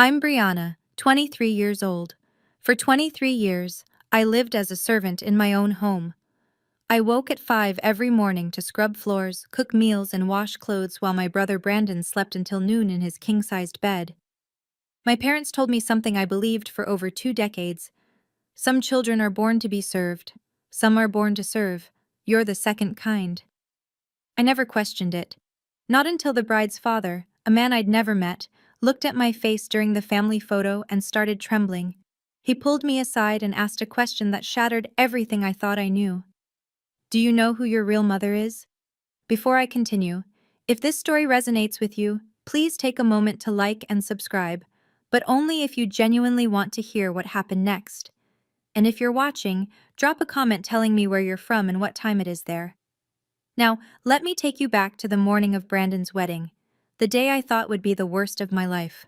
I'm Brianna, 23 years old. For 23 years, I lived as a servant in my own home. I woke at 5 every morning to scrub floors, cook meals, and wash clothes while my brother Brandon slept until noon in his king-sized bed. My parents told me something I believed for over 2 decades. Some children are born to be served. Some are born to serve. You're the second kind. I never questioned it. Not until the bride's father, a man I'd never met, looked at my face during the family photo and started trembling. He pulled me aside and asked a question that shattered everything I thought I knew. Do you know who your real mother is? Before I continue, if this story resonates with you, please take a moment to like and subscribe, but only if you genuinely want to hear what happened next. And if you're watching, drop a comment telling me where you're from and what time it is there. Now, let me take you back to the morning of Brandon's wedding, the day I thought would be the worst of my life.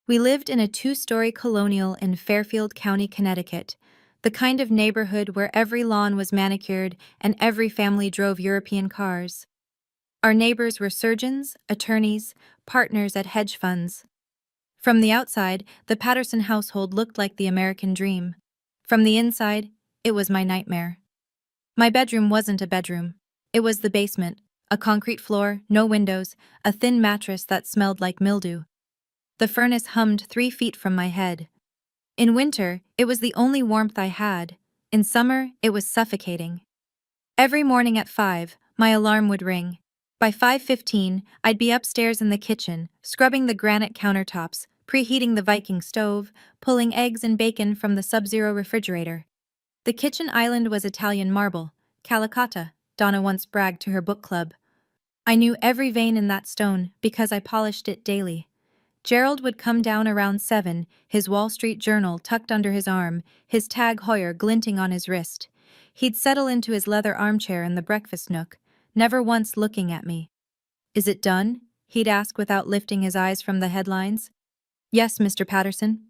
We lived in a 2-story colonial in Fairfield County, Connecticut, the kind of neighborhood where every lawn was manicured and every family drove European cars. Our neighbors were surgeons, attorneys, partners at hedge funds. From the outside, the Patterson household looked like the American dream. From the inside, it was my nightmare. My bedroom wasn't a bedroom. It was the basement, a concrete floor, no windows, a thin mattress that smelled like mildew. The furnace hummed 3 feet from my head. In winter, it was the only warmth I had. In summer, it was suffocating. Every morning at 5, my alarm would ring. By 5:15, I'd be upstairs in the kitchen, scrubbing the granite countertops, preheating the Viking stove, pulling eggs and bacon from the Sub-Zero refrigerator. The kitchen island was Italian marble, Calicotta, Donna once bragged to her book club. I knew every vein in that stone because I polished it daily. Gerald would come down around 7, his Wall Street Journal tucked under his arm, his Tag Heuer glinting on his wrist. He'd settle into his leather armchair in the breakfast nook, never once looking at me. "Is it done?" he'd ask without lifting his eyes from the headlines. "Yes, Mr. Patterson."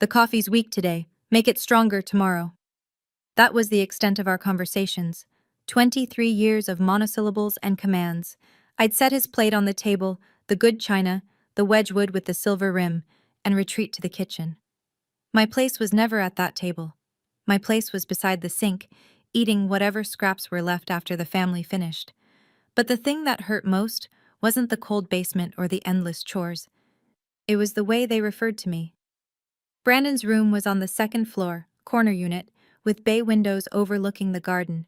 "The coffee's weak today. Make it stronger tomorrow." That was the extent of our conversations. 23 years of monosyllables and commands. I'd set his plate on the table, the good china, the Wedgwood with the silver rim, and retreat to the kitchen. My place was never at that table. My place was beside the sink, eating whatever scraps were left after the family finished. But the thing that hurt most wasn't the cold basement or the endless chores. It was the way they referred to me. Brandon's room was on the second floor, corner unit, with bay windows overlooking the garden.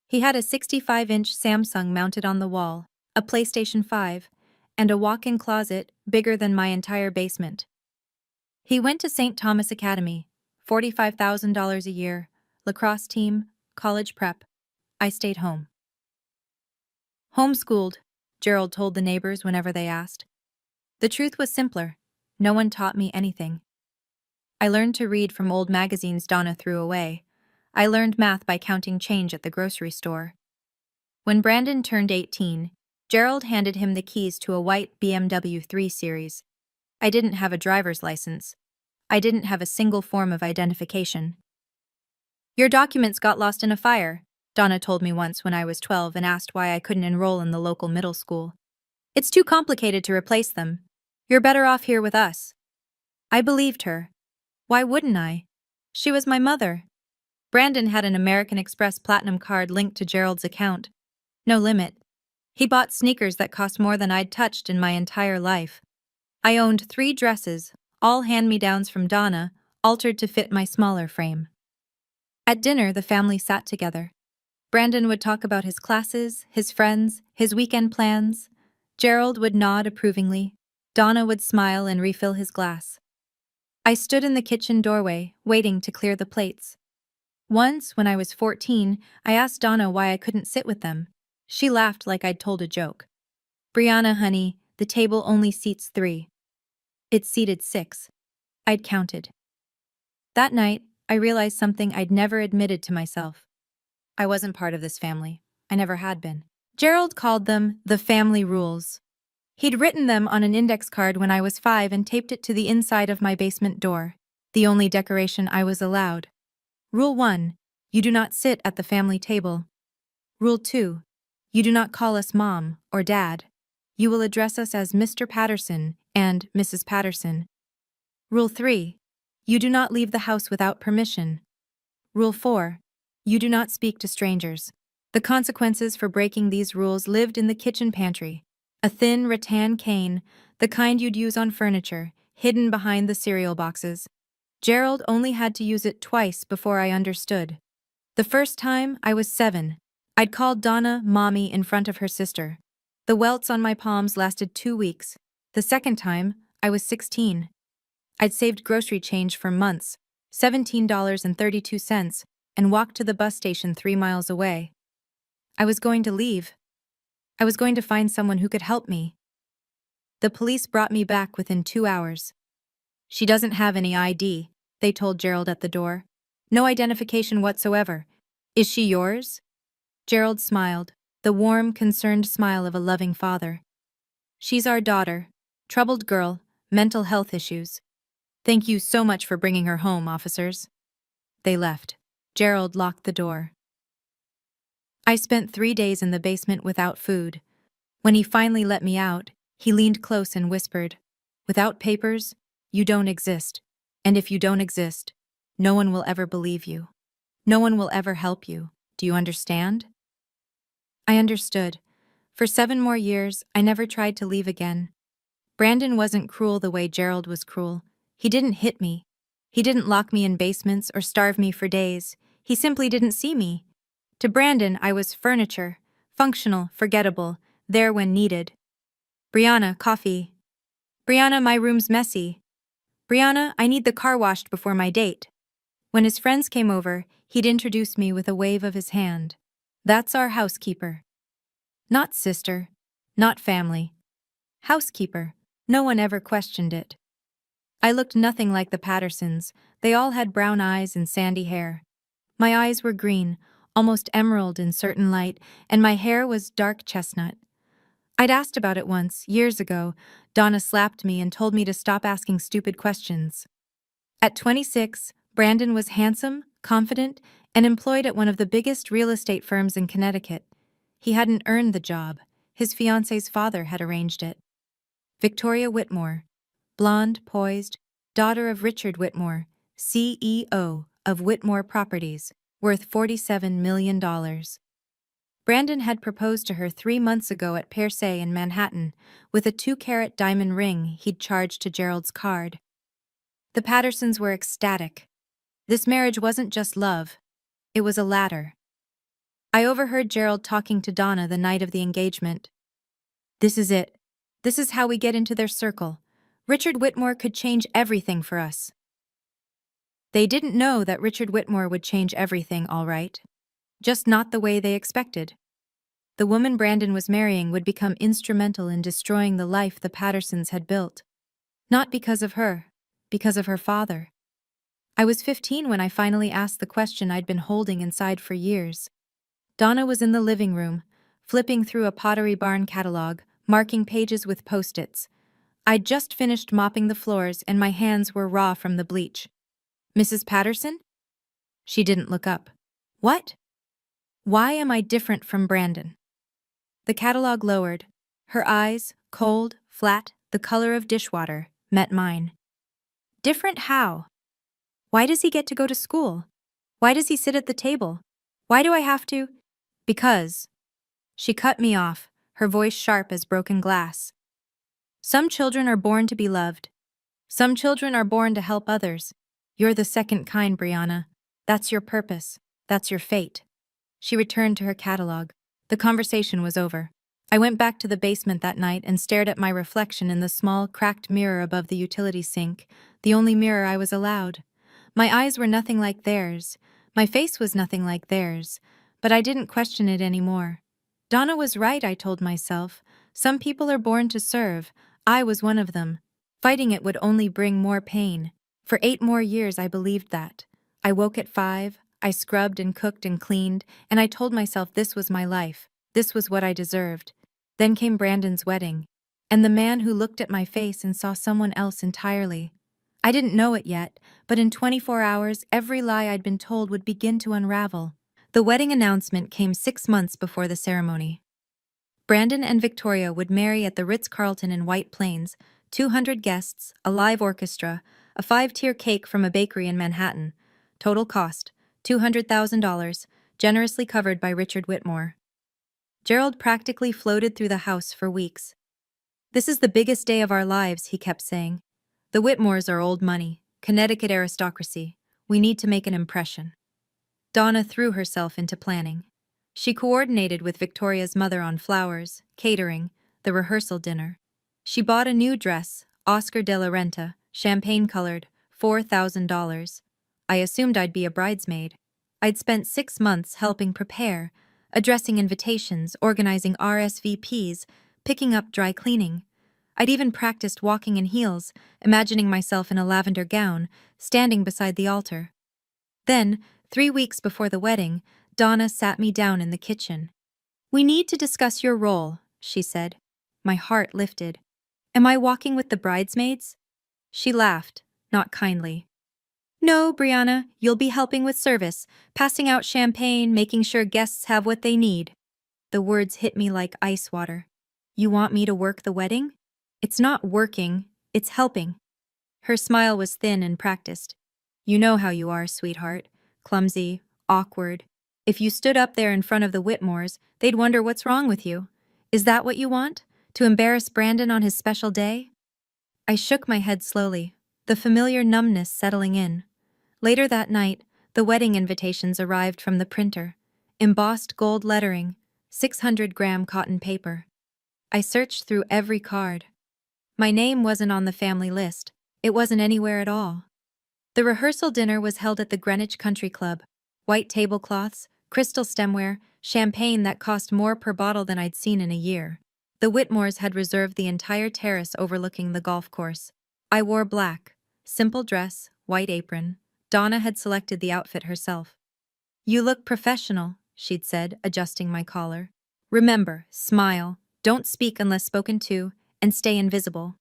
He had a 65-inch Samsung mounted on the wall, a PlayStation 5, and a walk-in closet bigger than my entire basement. He went to St. Thomas Academy, $45,000 a year, lacrosse team, college prep. I stayed home. Homeschooled, Gerald told the neighbors whenever they asked. The truth was simpler. No one taught me anything. I learned to read from old magazines Donna threw away. I learned math by counting change at the grocery store. When Brandon turned 18, Gerald handed him the keys to a white BMW 3 Series. I didn't have a driver's license. I didn't have a single form of identification. "Your documents got lost in a fire," Donna told me once when I was 12 and asked why I couldn't enroll in the local middle school. "It's too complicated to replace them. You're better off here with us." I believed her. Why wouldn't I? She was my mother. Brandon had an American Express Platinum card linked to Gerald's account. No limit. He bought sneakers that cost more than I'd touched in my entire life. I owned 3 dresses, all hand-me-downs from Donna, altered to fit my smaller frame. At dinner, the family sat together. Brandon would talk about his classes, his friends, his weekend plans. Gerald would nod approvingly. Donna would smile and refill his glass. I stood in the kitchen doorway, waiting to clear the plates. Once, when I was 14, I asked Donna why I couldn't sit with them. She laughed like I'd told a joke. "Brianna, honey, the table only seats 3. It seated 6. I'd counted. That night, I realized something I'd never admitted to myself. I wasn't part of this family. I never had been. Gerald called them the family rules. He'd written them on an index card when I was 5 and taped it to the inside of my basement door, the only decoration I was allowed. Rule 1, you do not sit at the family table. Rule 2, you do not call us Mom or Dad. You will address us as Mr. Patterson and Mrs. Patterson. Rule 3. You do not leave the house without permission. Rule 4. You do not speak to strangers. The consequences for breaking these rules lived in the kitchen pantry. A thin rattan cane, the kind you'd use on furniture, hidden behind the cereal boxes. Gerald only had to use it twice before I understood. The first time, I was 7. I'd called Donna Mommy in front of her sister. The welts on my palms lasted 2 weeks. The second time, I was 16. I'd saved grocery change for months, $17.32, and walked to the bus station 3 miles away. I was going to leave. I was going to find someone who could help me. The police brought me back within 2 hours. She doesn't have any ID, they told Gerald at the door. No identification whatsoever. Is she yours? Gerald smiled, the warm, concerned smile of a loving father. She's our daughter. Troubled girl, mental health issues. Thank you so much for bringing her home, officers. They left. Gerald locked the door. I spent 3 days in the basement without food. When he finally let me out, he leaned close and whispered, "Without papers, you don't exist. And if you don't exist, no one will ever believe you. No one will ever help you. Do you understand?" I understood. For 7 more years, I never tried to leave again. Brandon wasn't cruel the way Gerald was cruel. He didn't hit me. He didn't lock me in basements or starve me for days. He simply didn't see me. To Brandon, I was furniture, functional, forgettable, there when needed. "Brianna, coffee. Brianna, my room's messy. Brianna, I need the car washed before my date." When his friends came over, he'd introduce me with a wave of his hand. "That's our housekeeper." Not sister, not family. Housekeeper. No one ever questioned it. I looked nothing like the Pattersons. They all had brown eyes and sandy hair. My eyes were green, almost emerald in certain light, and my hair was dark chestnut. I'd asked about it once, years ago. Donna slapped me and told me to stop asking stupid questions. At 26, Brandon was handsome, confident, and employed at one of the biggest real estate firms in Connecticut. He hadn't earned the job. His fiancé's father had arranged it. Victoria Whitmore, blonde, poised, daughter of Richard Whitmore, CEO of Whitmore Properties, worth $47 million. Brandon had proposed to her 3 months ago at Pear Se in Manhattan, with a 2-carat diamond ring he'd charged to Gerald's card. The Pattersons were ecstatic. This marriage wasn't just love, it was a ladder. I overheard Gerald talking to Donna the night of the engagement. "This is it. This is how we get into their circle. Richard Whitmore could change everything for us." They didn't know that Richard Whitmore would change everything, all right. Just not the way they expected. The woman Brandon was marrying would become instrumental in destroying the life the Pattersons had built. Not because of her, because of her father. I was 15 when I finally asked the question I'd been holding inside for years. Donna was in the living room, flipping through a Pottery Barn catalog, marking pages with Post-its. I'd just finished mopping the floors and my hands were raw from the bleach. "Mrs. Patterson?" She didn't look up. "What? Why am I different from Brandon?" The catalog lowered. Her eyes, cold, flat, the color of dishwater, met mine. "Different how? Why does he get to go to school? Why does he sit at the table? Why do I have to?" "Because." She cut me off, her voice sharp as broken glass. "Some children are born to be loved. Some children are born to help others. You're the second kind, Brianna. That's your purpose. That's your fate." She returned to her catalog. The conversation was over. I went back to the basement that night and stared at my reflection in the small, cracked mirror above the utility sink, the only mirror I was allowed. My eyes were nothing like theirs. My face was nothing like theirs. But I didn't question it anymore. Donna was right, I told myself. Some people are born to serve. I was one of them. Fighting it would only bring more pain. For 8 more years I believed that. I woke at 5, I scrubbed and cooked and cleaned, and I told myself this was my life. This was what I deserved. Then came Brandon's wedding. And the man who looked at my face and saw someone else entirely. I didn't know it yet, but in 24 hours every lie I'd been told would begin to unravel. The wedding announcement came 6 months before the ceremony. Brandon and Victoria would marry at the Ritz-Carlton in White Plains, 200 guests, a live orchestra, a 5-tier cake from a bakery in Manhattan. Total cost, $200,000, generously covered by Richard Whitmore. Gerald practically floated through the house for weeks. "This is the biggest day of our lives," he kept saying. "The Whitmores are old money, Connecticut aristocracy. We need to make an impression." Donna threw herself into planning. She coordinated with Victoria's mother on flowers, catering, the rehearsal dinner. She bought a new dress, Oscar de la Renta, champagne-colored, $4,000. I assumed I'd be a bridesmaid. I'd spent 6 months helping prepare, addressing invitations, organizing RSVPs, picking up dry cleaning. I'd even practiced walking in heels, imagining myself in a lavender gown, standing beside the altar. Then, 3 weeks before the wedding, Donna sat me down in the kitchen. "We need to discuss your role," she said. My heart lifted. "Am I walking with the bridesmaids?" She laughed, not kindly. "No, Brianna, you'll be helping with service, passing out champagne, making sure guests have what they need." The words hit me like ice water. "You want me to work the wedding?" "It's not working, it's helping." Her smile was thin and practiced. "You know how you are, sweetheart. Clumsy, awkward. If you stood up there in front of the Whitmores, they'd wonder what's wrong with you. Is that what you want? To embarrass Brandon on his special day?" I shook my head slowly, the familiar numbness settling in. Later that night, the wedding invitations arrived from the printer. Embossed gold lettering, 600-gram cotton paper. I searched through every card. My name wasn't on the family list. It wasn't anywhere at all. The rehearsal dinner was held at the Greenwich Country Club. White tablecloths, crystal stemware, champagne that cost more per bottle than I'd seen in a year. The Whitmores had reserved the entire terrace overlooking the golf course. I wore black, simple dress, white apron. Donna had selected the outfit herself. "You look professional," she'd said, adjusting my collar. "Remember, smile, don't speak unless spoken to, and stay invisible."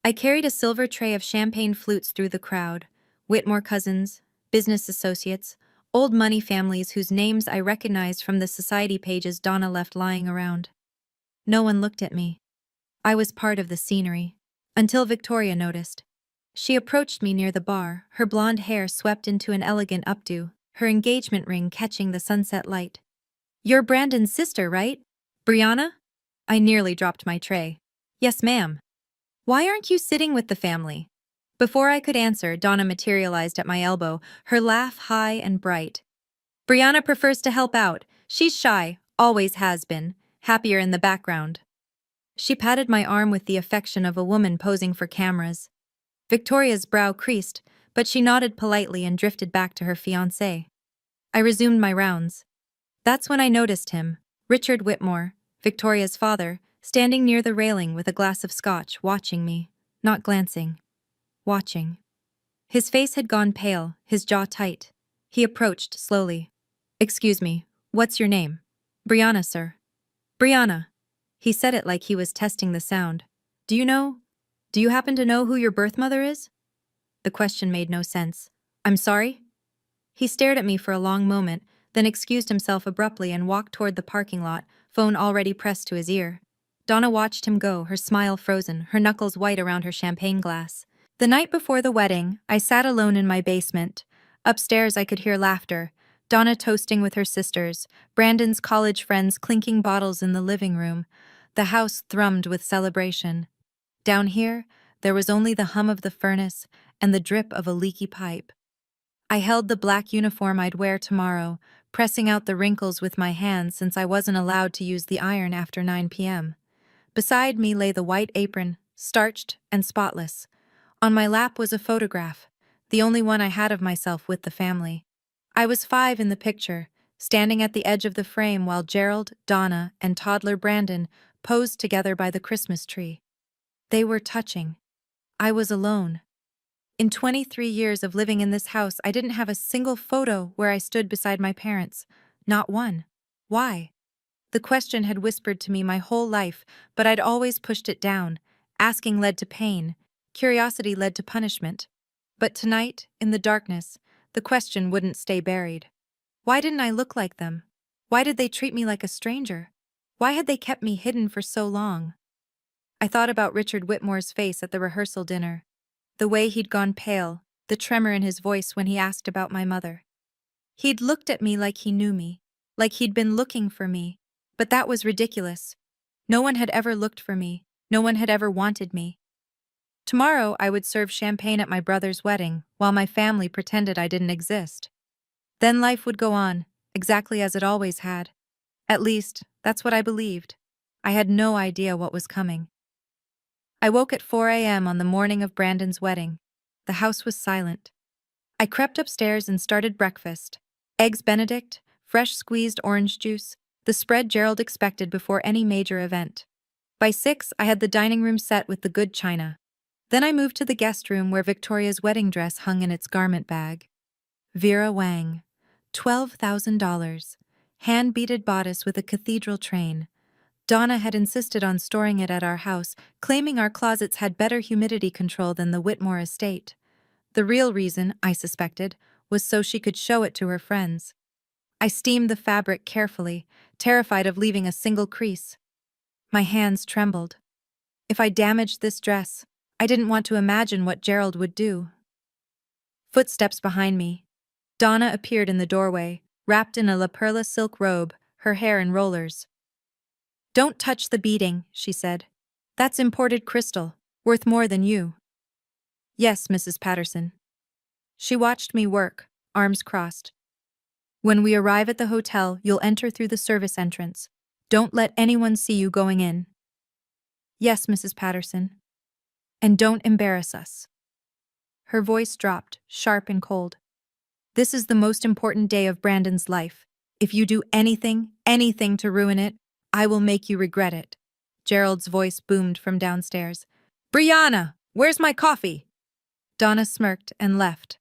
I carried a silver tray of champagne flutes through the crowd. Whitmore cousins, business associates, old money families whose names I recognized from the society pages Donna left lying around. No one looked at me. I was part of the scenery. Until Victoria noticed. She approached me near the bar, her blonde hair swept into an elegant updo, her engagement ring catching the sunset light. "You're Brandon's sister, right? Brianna?" I nearly dropped my tray. "Yes, ma'am." "Why aren't you sitting with the family?" Before I could answer, Donna materialized at my elbow, her laugh high and bright. "Brianna prefers to help out. She's shy, always has been, happier in the background." She patted my arm with the affection of a woman posing for cameras. Victoria's brow creased, but she nodded politely and drifted back to her fiancé. I resumed my rounds. That's when I noticed him, Richard Whitmore, Victoria's father, standing near the railing with a glass of scotch, watching me, not glancing. Watching. His face had gone pale, his jaw tight. He approached slowly. "Excuse me, what's your name?" "Brianna, sir." "Brianna." He said it like he was testing the sound. Do you happen to know who your birth mother is?" The question made no sense. "I'm sorry?" He stared at me for a long moment, then excused himself abruptly and walked toward the parking lot, phone already pressed to his ear. Donna watched him go, her smile frozen, her knuckles white around her champagne glass. The night before the wedding, I sat alone in my basement. Upstairs I could hear laughter, Donna toasting with her sisters, Brandon's college friends clinking bottles in the living room. The house thrummed with celebration. Down here, there was only the hum of the furnace and the drip of a leaky pipe. I held the black uniform I'd wear tomorrow, pressing out the wrinkles with my hands since I wasn't allowed to use the iron after 9 p.m. Beside me lay the white apron, starched and spotless. On my lap was a photograph, the only one I had of myself with the family. I was 5 in the picture, standing at the edge of the frame while Gerald, Donna, and toddler Brandon posed together by the Christmas tree. They were touching. I was alone. In 23 years of living in this house, I didn't have a single photo where I stood beside my parents. Not one. Why? The question had whispered to me my whole life, but I'd always pushed it down. Asking led to pain. Curiosity led to punishment. But tonight, in the darkness, the question wouldn't stay buried. Why didn't I look like them? Why did they treat me like a stranger? Why had they kept me hidden for so long? I thought about Richard Whitmore's face at the rehearsal dinner. the way he'd gone pale, the tremor in his voice when he asked about my mother. He'd looked at me like he knew me, like he'd been looking for me, but that was ridiculous. No one had ever looked for me, no one had ever wanted me. Tomorrow I would serve champagne at my brother's wedding, while my family pretended I didn't exist. Then life would go on, exactly as it always had. At least, that's what I believed. I had no idea what was coming. I woke at 4 a.m. on the morning of Brandon's wedding. The house was silent. I crept upstairs and started breakfast. Eggs Benedict, fresh squeezed orange juice, the spread Gerald expected before any major event. By 6, I had the dining room set with the good china. Then I moved to the guest room where Victoria's wedding dress hung in its garment bag. Vera Wang. $12,000. Hand-beaded bodice with a cathedral train. Donna had insisted on storing it at our house, claiming our closets had better humidity control than the Whitmore estate. The real reason, I suspected, was so she could show it to her friends. I steamed the fabric carefully, terrified of leaving a single crease. My hands trembled. If I damaged this dress, I didn't want to imagine what Gerald would do. Footsteps behind me. Donna appeared in the doorway, wrapped in a La Perla silk robe, her hair in rollers. "Don't touch the beading," she said. "That's imported crystal, worth more than you." "Yes, Mrs. Patterson." She watched me work, arms crossed. "When we arrive at the hotel, you'll enter through the service entrance. Don't let anyone see you going in." "Yes, Mrs. Patterson." "And don't embarrass us." Her voice dropped, sharp and cold. "This is the most important day of Brandon's life. If you do anything to ruin it, I will make you regret it." Gerald's voice boomed from downstairs. "Brianna, where's my coffee?" Donna smirked and left.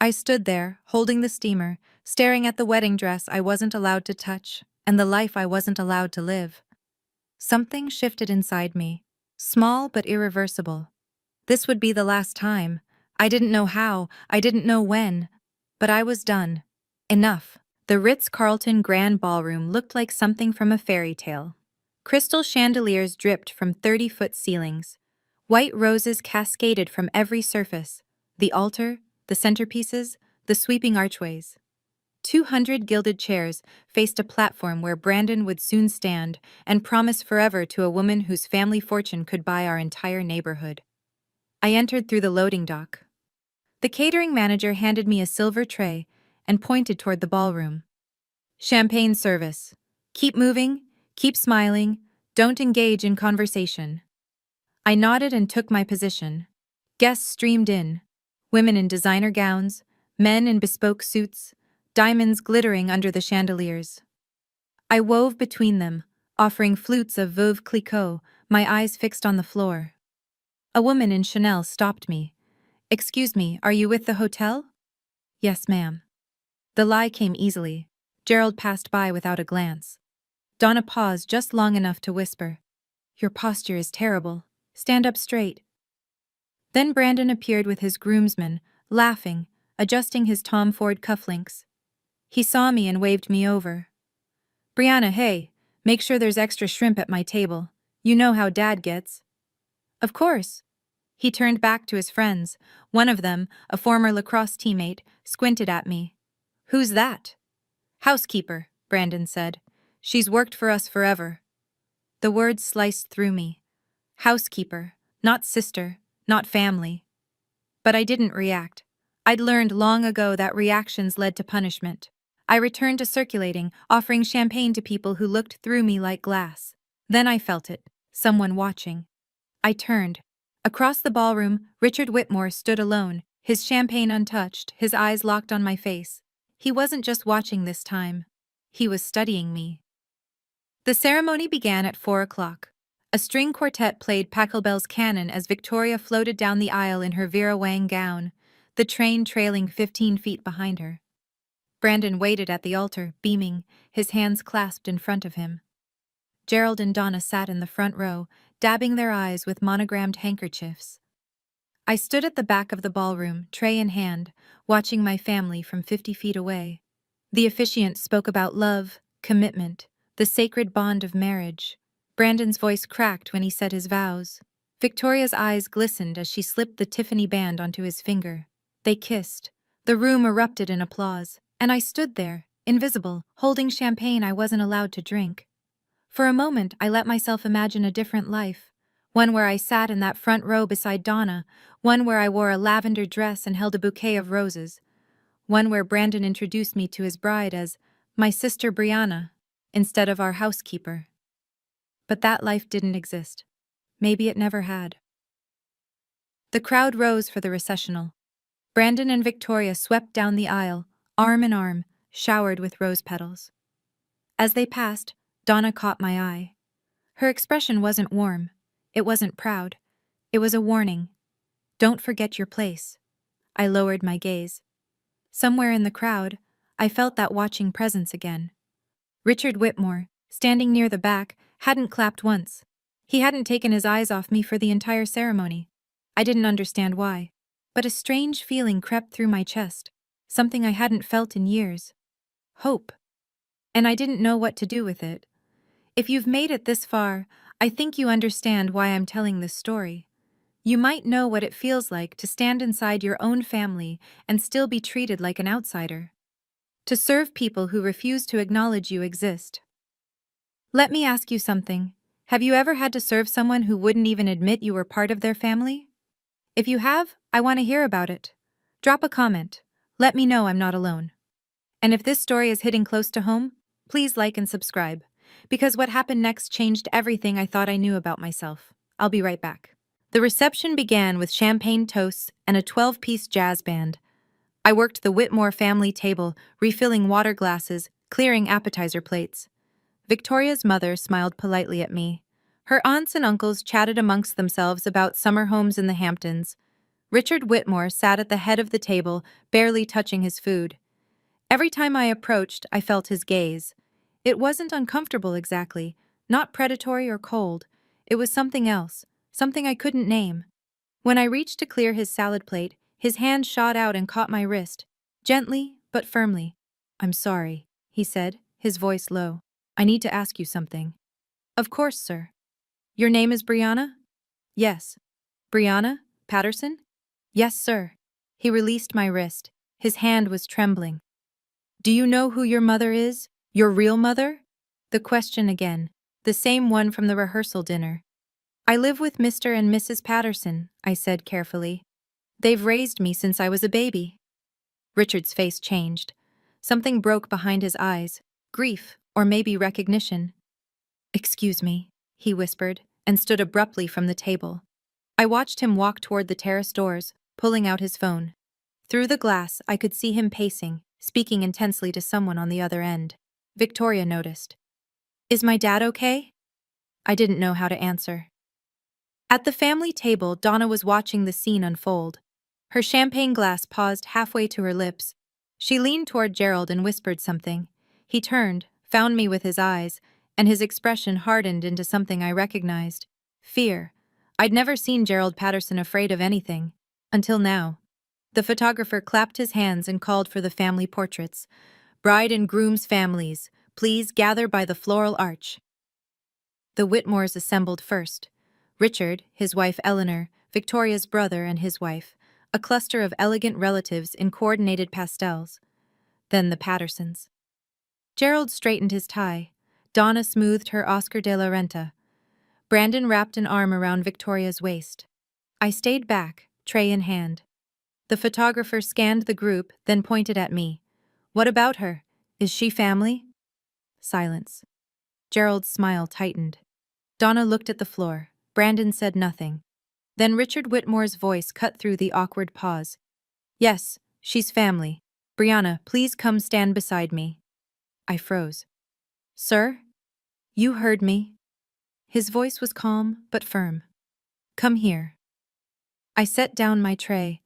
I stood there, holding the steamer, staring at the wedding dress I wasn't allowed to touch, and the life I wasn't allowed to live. Something shifted inside me, small but irreversible. This would be the last time. I didn't know how, I didn't know when, but I was done. Enough. The Ritz-Carlton Grand Ballroom looked like something from a fairy tale. Crystal chandeliers dripped from 30-foot ceilings. White roses cascaded from every surface: the altar, the centerpieces, the sweeping archways. 200 gilded chairs faced a platform where Brandon would soon stand and promise forever to a woman whose family fortune could buy our entire neighborhood. I entered through the loading dock. The catering manager handed me a silver tray and pointed toward the ballroom. "Champagne service. Keep moving, keep smiling, don't engage in conversation." I nodded and took my position. Guests streamed in. Women in designer gowns, men in bespoke suits, diamonds glittering under the chandeliers. I wove between them, offering flutes of Veuve Clicquot, my eyes fixed on the floor. A woman in Chanel stopped me. "Excuse me, are you with the hotel?" "Yes, ma'am." The lie came easily. Gerald passed by without a glance. Donna paused just long enough to whisper, "Your posture is terrible. Stand up straight." Then Brandon appeared with his groomsmen, laughing, adjusting his Tom Ford cufflinks. He saw me and waved me over. "Brianna, hey, make sure there's extra shrimp at my table. You know how Dad gets." "Of course." He turned back to his friends. One of them, a former lacrosse teammate, squinted at me. "Who's that?" "Housekeeper," Brandon said. "She's worked for us forever." The words sliced through me. Housekeeper, not sister, not family. But I didn't react. I'd learned long ago that reactions led to punishment. I returned to circulating, offering champagne to people who looked through me like glass. Then I felt it, someone watching. I turned. Across the ballroom, Richard Whitmore stood alone, his champagne untouched, his eyes locked on my face. He wasn't just watching this time. He was studying me. The ceremony began at 4 o'clock. A string quartet played Pachelbel's Canon as Victoria floated down the aisle in her Vera Wang gown, the train trailing 15 feet behind her. Brandon waited at the altar, beaming, his hands clasped in front of him. Gerald and Donna sat in the front row, dabbing their eyes with monogrammed handkerchiefs. I stood at the back of the ballroom, tray in hand, watching my family from 50 feet away. The officiant spoke about love, commitment, the sacred bond of marriage. Brandon's voice cracked when he said his vows. Victoria's eyes glistened as she slipped the Tiffany band onto his finger. They kissed. The room erupted in applause, and I stood there, invisible, holding champagne I wasn't allowed to drink. For a moment, I let myself imagine a different life. One where I sat in that front row beside Donna, one where I wore a lavender dress and held a bouquet of roses, one where Brandon introduced me to his bride as my sister Brianna, instead of our housekeeper. But that life didn't exist. Maybe it never had. The crowd rose for the recessional. Brandon and Victoria swept down the aisle, arm in arm, showered with rose petals. As they passed, Donna caught my eye. Her expression wasn't warm. It wasn't proud. It was a warning. Don't forget your place. I lowered my gaze. Somewhere in the crowd, I felt that watching presence again. Richard Whitmore, standing near the back, hadn't clapped once. He hadn't taken his eyes off me for the entire ceremony. I didn't understand why, but a strange feeling crept through my chest, something I hadn't felt in years. Hope. And I didn't know what to do with it. If you've made it this far, I think you understand why I'm telling this story. You might know what it feels like to stand inside your own family and still be treated like an outsider. To serve people who refuse to acknowledge you exist. Let me ask you something. Have you ever had to serve someone who wouldn't even admit you were part of their family? If you have, I want to hear about it. Drop a comment. Let me know I'm not alone. And if this story is hitting close to home, please like and subscribe. Because what happened next changed everything I thought I knew about myself. I'll be right back. The reception began with champagne toasts and a 12-piece jazz band. I worked the Whitmore family table, refilling water glasses, clearing appetizer plates. Victoria's mother smiled politely at me. Her aunts and uncles chatted amongst themselves about summer homes in the Hamptons. Richard Whitmore sat at the head of the table, barely touching his food. Every time I approached, I felt his gaze. It wasn't uncomfortable exactly, not predatory or cold. It was something else, something I couldn't name. When I reached to clear his salad plate, his hand shot out and caught my wrist, gently but firmly. "I'm sorry," he said, his voice low. "I need to ask you something." "Of course, sir." "Your name is Brianna?" "Yes." "Brianna Patterson?" "Yes, sir." He released my wrist. His hand was trembling. "Do you know who your mother is? Your real mother?" The question again, the same one from the rehearsal dinner. "I live with Mr. and Mrs. Patterson," I said carefully. "They've raised me since I was a baby." Richard's face changed. Something broke behind his eyes, grief, or maybe recognition. "Excuse me," he whispered, and stood abruptly from the table. I watched him walk toward the terrace doors, pulling out his phone. Through the glass, I could see him pacing, speaking intensely to someone on the other end. Victoria noticed. "Is my dad okay?" I didn't know how to answer. At the family table, Donna was watching the scene unfold. Her champagne glass paused halfway to her lips. She leaned toward Gerald and whispered something. He turned, found me with his eyes, and his expression hardened into something I recognized. Fear. I'd never seen Gerald Patterson afraid of anything. Until now. The photographer clapped his hands and called for the family portraits. "Bride and groom's families, please gather by the floral arch." The Whitmores assembled first. Richard, his wife Eleanor, Victoria's brother and his wife, a cluster of elegant relatives in coordinated pastels. Then the Pattersons. Gerald straightened his tie. Donna smoothed her Oscar de la Renta. Brandon wrapped an arm around Victoria's waist. I stayed back, tray in hand. The photographer scanned the group, then pointed at me. "What about her? Is she family?" Silence. Gerald's smile tightened. Donna looked at the floor. Brandon said nothing. Then Richard Whitmore's voice cut through the awkward pause. "Yes, she's family. Brianna, please come stand beside me." I froze. "Sir?" "You heard me." His voice was calm but firm. "Come here." I set down my tray.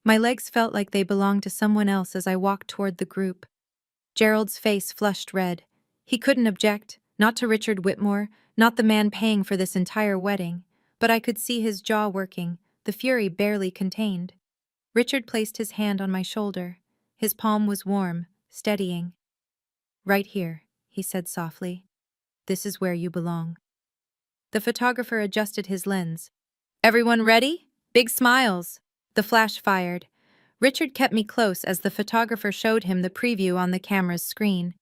My legs felt like they belonged to someone else as I walked toward the group. Gerald's face flushed red. He couldn't object, not to Richard Whitmore, not the man paying for this entire wedding, but I could see his jaw working, the fury barely contained. Richard placed his hand on my shoulder. His palm was warm, steadying. "Right here," he said softly. "This is where you belong." The photographer adjusted his lens. Everyone ready? Big smiles. The flash fired. Richard kept me close as the photographer showed him the preview on the camera's screen.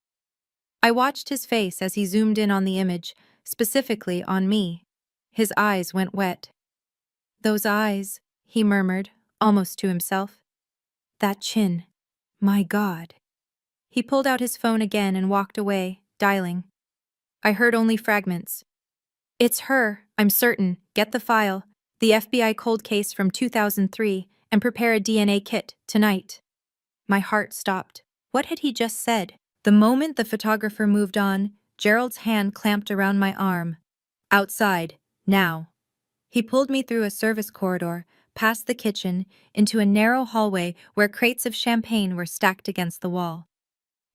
I watched his face as he zoomed in on the image, specifically on me. His eyes went wet. Those eyes, he murmured, almost to himself. That chin. My God. He pulled out his phone again and walked away, dialing. I heard only fragments. It's her, I'm certain. Get the file, the FBI cold case from 2003, and prepare a DNA kit, tonight. My heart stopped. What had he just said? The moment the photographer moved on, Gerald's hand clamped around my arm. Outside, now. He pulled me through a service corridor, past the kitchen, into a narrow hallway where crates of champagne were stacked against the wall.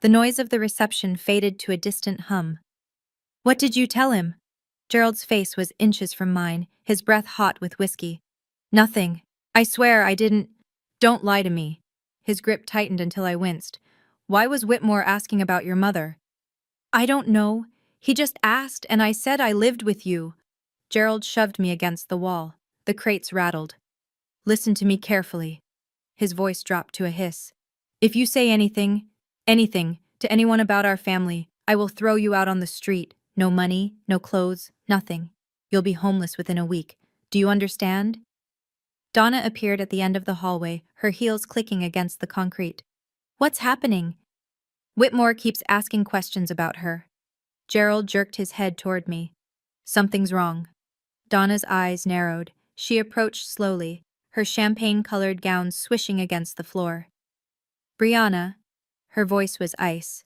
The noise of the reception faded to a distant hum. What did you tell him? Gerald's face was inches from mine, his breath hot with whiskey. Nothing. I swear I didn't. Don't lie to me. His grip tightened until I winced. Why was Whitmore asking about your mother? I don't know. He just asked, and I said I lived with you. Gerald shoved me against the wall. The crates rattled. Listen to me carefully. His voice dropped to a hiss. If you say anything, to anyone about our family, I will throw you out on the street. No money, no clothes, nothing. You'll be homeless within a week. Do you understand? Donna appeared at the end of the hallway, her heels clicking against the concrete. What's happening? Whitmore keeps asking questions about her. Gerald jerked his head toward me. Something's wrong. Donna's eyes narrowed. She approached slowly, her champagne-colored gown swishing against the floor. Brianna. Her voice was ice.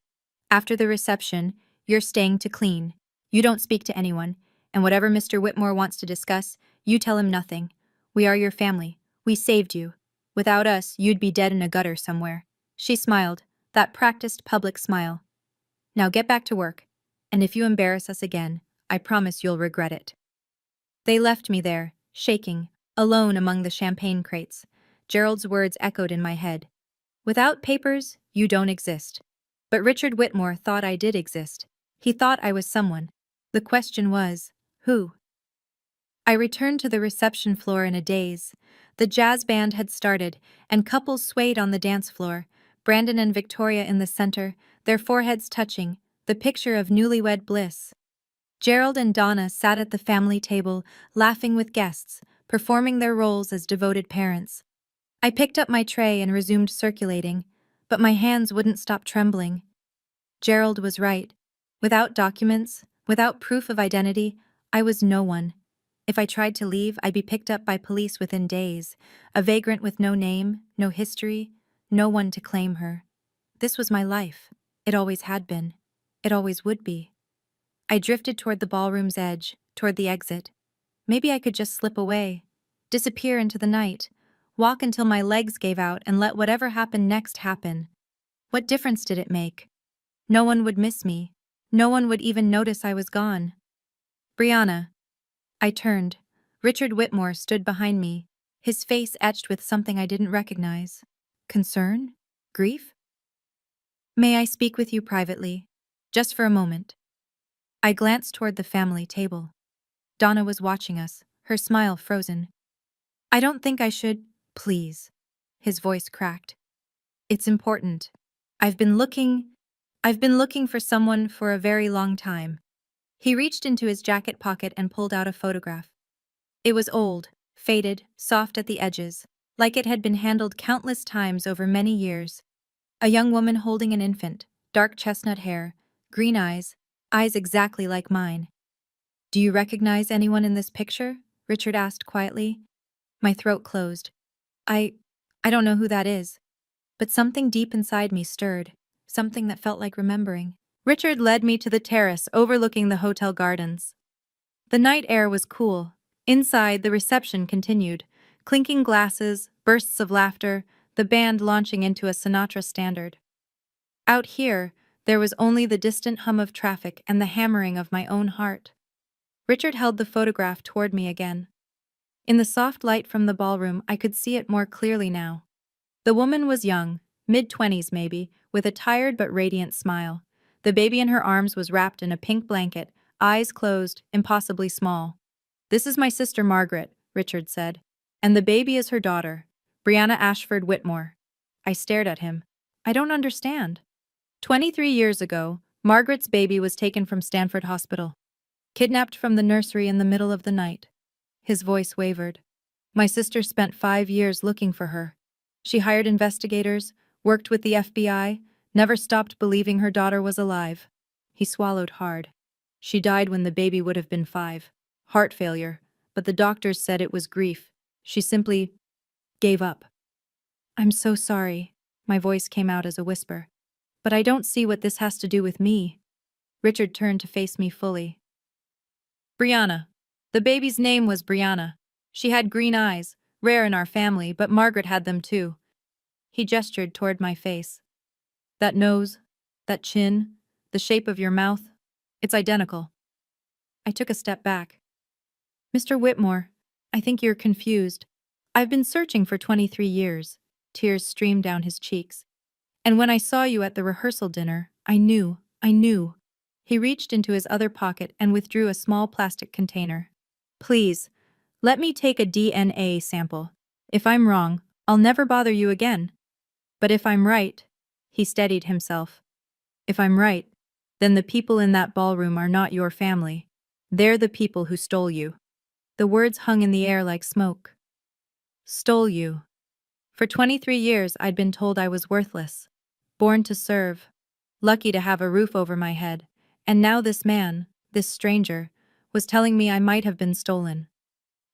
After the reception, you're staying to clean. You don't speak to anyone, and whatever Mr. Whitmore wants to discuss, you tell him nothing. We are your family. We saved you. Without us, you'd be dead in a gutter somewhere. She smiled, that practiced public smile. Now get back to work, and if you embarrass us again, I promise you'll regret it. They left me there, shaking, alone among the champagne crates. Gerald's words echoed in my head. Without papers, you don't exist. But Richard Whitmore thought I did exist. He thought I was someone. The question was, who? I returned to the reception floor in a daze. The jazz band had started, and couples swayed on the dance floor, Brandon and Victoria in the center, their foreheads touching, the picture of newlywed bliss. Gerald and Donna sat at the family table, laughing with guests, performing their roles as devoted parents. I picked up my tray and resumed circulating, but my hands wouldn't stop trembling. Gerald was right. Without documents, without proof of identity, I was no one. If I tried to leave, I'd be picked up by police within days, a vagrant with no name, no history, no one to claim her. This was my life. It always had been. It always would be. I drifted toward the ballroom's edge, toward the exit. Maybe I could just slip away, disappear into the night, walk until my legs gave out and let whatever happened next happen. What difference did it make? No one would miss me. No one would even notice I was gone. Brianna. I turned. Richard Whitmore stood behind me, his face etched with something I didn't recognize. Concern? Grief? May I speak with you privately? Just for a moment. I glanced toward the family table. Donna was watching us, her smile frozen. I don't think I should, please. His voice cracked. It's important. I've been looking for someone for a very long time. He reached into his jacket pocket and pulled out a photograph. It was old, faded, soft at the edges, like it had been handled countless times over many years. A young woman holding an infant, dark chestnut hair, green eyes exactly like mine. Do you recognize anyone in this picture? Richard asked quietly. My throat closed. I don't know who that is. But something deep inside me stirred, something that felt like remembering. Richard led me to the terrace overlooking the hotel gardens. The night air was cool. Inside, the reception continued. Clinking glasses, bursts of laughter, the band launching into a Sinatra standard. Out here, there was only the distant hum of traffic and the hammering of my own heart. Richard held the photograph toward me again. In the soft light from the ballroom, I could see it more clearly now. The woman was young, mid-20s maybe, with a tired but radiant smile. The baby in her arms was wrapped in a pink blanket, eyes closed, impossibly small. This is my sister Margaret, Richard said. And the baby is her daughter, Brianna Ashford Whitmore. I stared at him. I don't understand. 23 years ago, Margaret's baby was taken from Stanford Hospital, kidnapped from the nursery in the middle of the night. His voice wavered. My sister spent 5 years looking for her. She hired investigators, worked with the FBI, never stopped believing her daughter was alive. He swallowed hard. She died when the baby would have been 5. Heart failure, but the doctors said it was grief. She simply gave up. I'm so sorry. My voice came out as a whisper. But I don't see what this has to do with me. Richard turned to face me fully. Brianna. The baby's name was Brianna. She had green eyes, rare in our family, but Margaret had them too. He gestured toward my face. That nose, that chin, the shape of your mouth, it's identical. I took a step back. Mr. Whitmore, I think you're confused. I've been searching for 23 years. Tears streamed down his cheeks. And when I saw you at the rehearsal dinner, I knew. He reached into his other pocket and withdrew a small plastic container. Please, let me take a DNA sample. If I'm wrong, I'll never bother you again. But if I'm right, he steadied himself. If I'm right, then the people in that ballroom are not your family. They're the people who stole you. The words hung in the air like smoke. Stole you. For 23 years, I'd been told I was worthless. Born to serve. Lucky to have a roof over my head. And now this man, this stranger, was telling me I might have been stolen.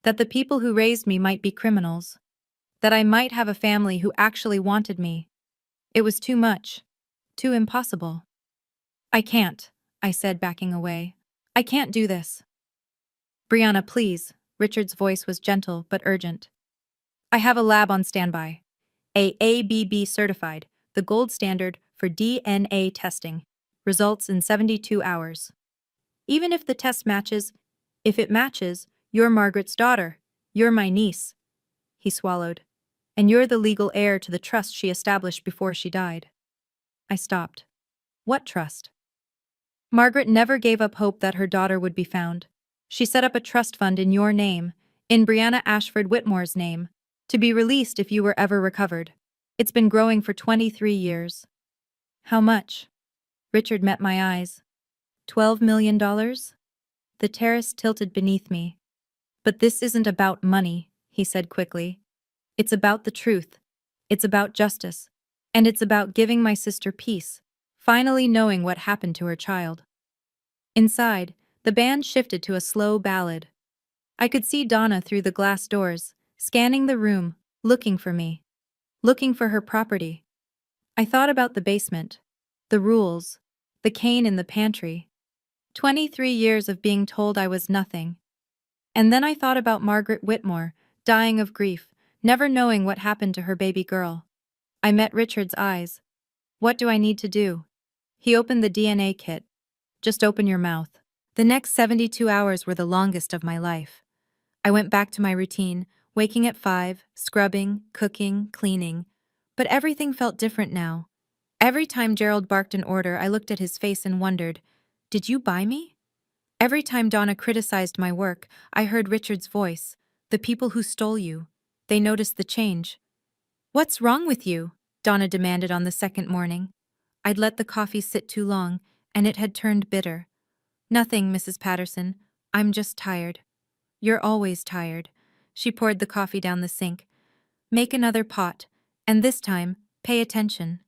That the people who raised me might be criminals. That I might have a family who actually wanted me. It was too much. Too impossible. I can't, I said, backing away. I can't do this. Brianna, please. Richard's voice was gentle but urgent. I have a lab on standby. ABB certified, the gold standard for DNA testing. Results in 72 hours. Even if the test matches, if it matches, you're Margaret's daughter. You're my niece. He swallowed. And you're the legal heir to the trust she established before she died. I stopped. What trust? Margaret never gave up hope that her daughter would be found. She set up a trust fund in your name, in Brianna Ashford Whitmore's name, to be released if you were ever recovered. It's been growing for 23 years. How much? Richard met my eyes. $12 million? The terrace tilted beneath me. But this isn't about money, he said quickly. It's about the truth. It's about justice. And it's about giving my sister peace, finally knowing what happened to her child. Inside, the band shifted to a slow ballad. I could see Donna through the glass doors, scanning the room, looking for me. Looking for her property. I thought about the basement, the rules, the cane in the pantry. 23 years of being told I was nothing. And then I thought about Margaret Whitmore, dying of grief, never knowing what happened to her baby girl. I met Richard's eyes. What do I need to do? He opened the DNA kit. Just open your mouth. The next 72 hours were the longest of my life. I went back to my routine, waking at 5, scrubbing, cooking, cleaning. But everything felt different now. Every time Gerald barked an order, I looked at his face and wondered, did you buy me? Every time Donna criticized my work, I heard Richard's voice. The people who stole you. They noticed the change. What's wrong with you? Donna demanded on the second morning. I'd let the coffee sit too long, and it had turned bitter. Nothing, Mrs. Patterson. I'm just tired. You're always tired. She poured the coffee down the sink. Make another pot, and this time, pay attention.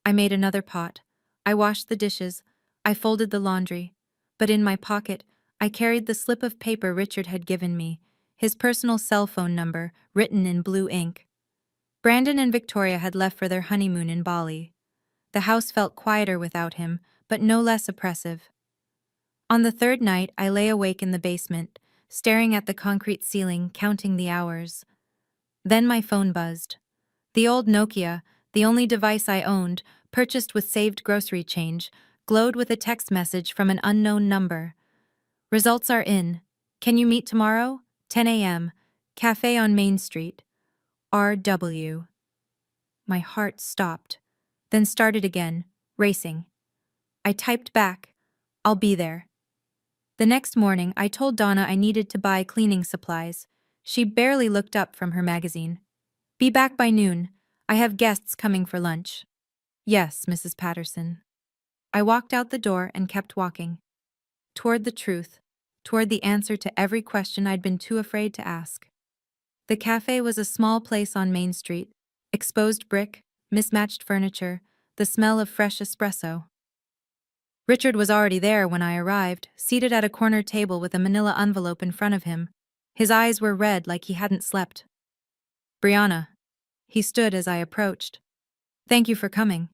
I made another pot. I washed the dishes. I folded the laundry. But in my pocket, I carried the slip of paper Richard had given me, his personal cell phone number, written in blue ink. Brandon and Victoria had left for their honeymoon in Bali. The house felt quieter without him, but no less oppressive. On the third night, I lay awake in the basement, staring at the concrete ceiling, counting the hours. Then my phone buzzed. The old Nokia, the only device I owned, purchased with saved grocery change, glowed with a text message from an unknown number. Results are in. Can you meet tomorrow? 10 a.m. Cafe on Main Street. R.W. My heart stopped, then started again, racing. I typed back, I'll be there. The next morning, I told Donna I needed to buy cleaning supplies. She barely looked up from her magazine. "Be back by noon. I have guests coming for lunch." "Yes, Mrs. Patterson." I walked out the door and kept walking. Toward the truth. Toward the answer to every question I'd been too afraid to ask. The cafe was a small place on Main Street. Exposed brick, mismatched furniture, the smell of fresh espresso. Richard was already there when I arrived, seated at a corner table with a manila envelope in front of him. His eyes were red like he hadn't slept. "Brianna." He stood as I approached. "Thank you for coming."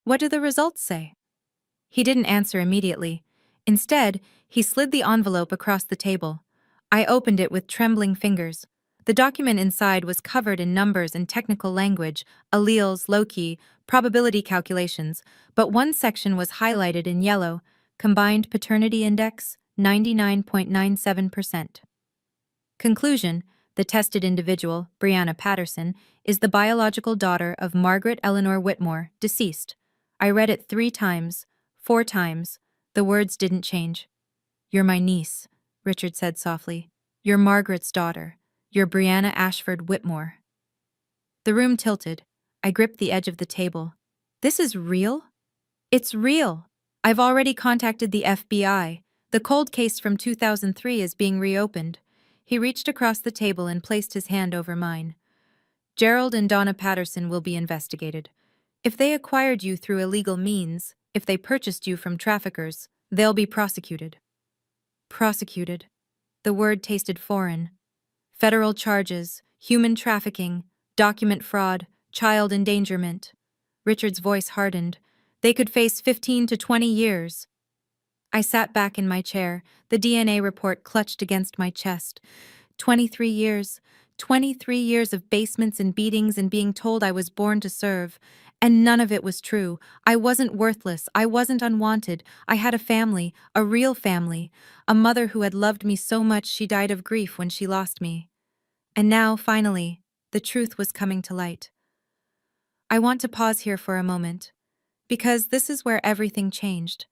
"What do the results say?" He didn't answer immediately. Instead, he slid the envelope across the table. I opened it with trembling fingers. The document inside was covered in numbers and technical language, alleles, loci, probability calculations, but one section was highlighted in yellow: combined paternity index, 99.97%. Conclusion: the tested individual, Brianna Patterson, is the biological daughter of Margaret Eleanor Whitmore, deceased. I read it 3 times, 4 times. The words didn't change. "You're my niece," Richard said softly. "You're Margaret's daughter. You're Brianna Ashford Whitmore." The room tilted. I gripped the edge of the table. "This is real?" "It's real. I've already contacted the FBI. The cold case from 2003 is being reopened." He reached across the table and placed his hand over mine. "Gerald and Donna Patterson will be investigated. If they acquired you through illegal means, if they purchased you from traffickers, they'll be prosecuted." Prosecuted. The word tasted foreign. Federal charges, human trafficking, document fraud, child endangerment. Richard's voice hardened. They could face 15 to 20 years. I sat back in my chair, the DNA report clutched against my chest. 23 years. 23 years of basements and beatings and being told I was born to serve. And none of it was true. I wasn't worthless. I wasn't unwanted. I had a family, a real family. A mother who had loved me so much she died of grief when she lost me. And now, finally, the truth was coming to light. I want to pause here for a moment, because this is where everything changed.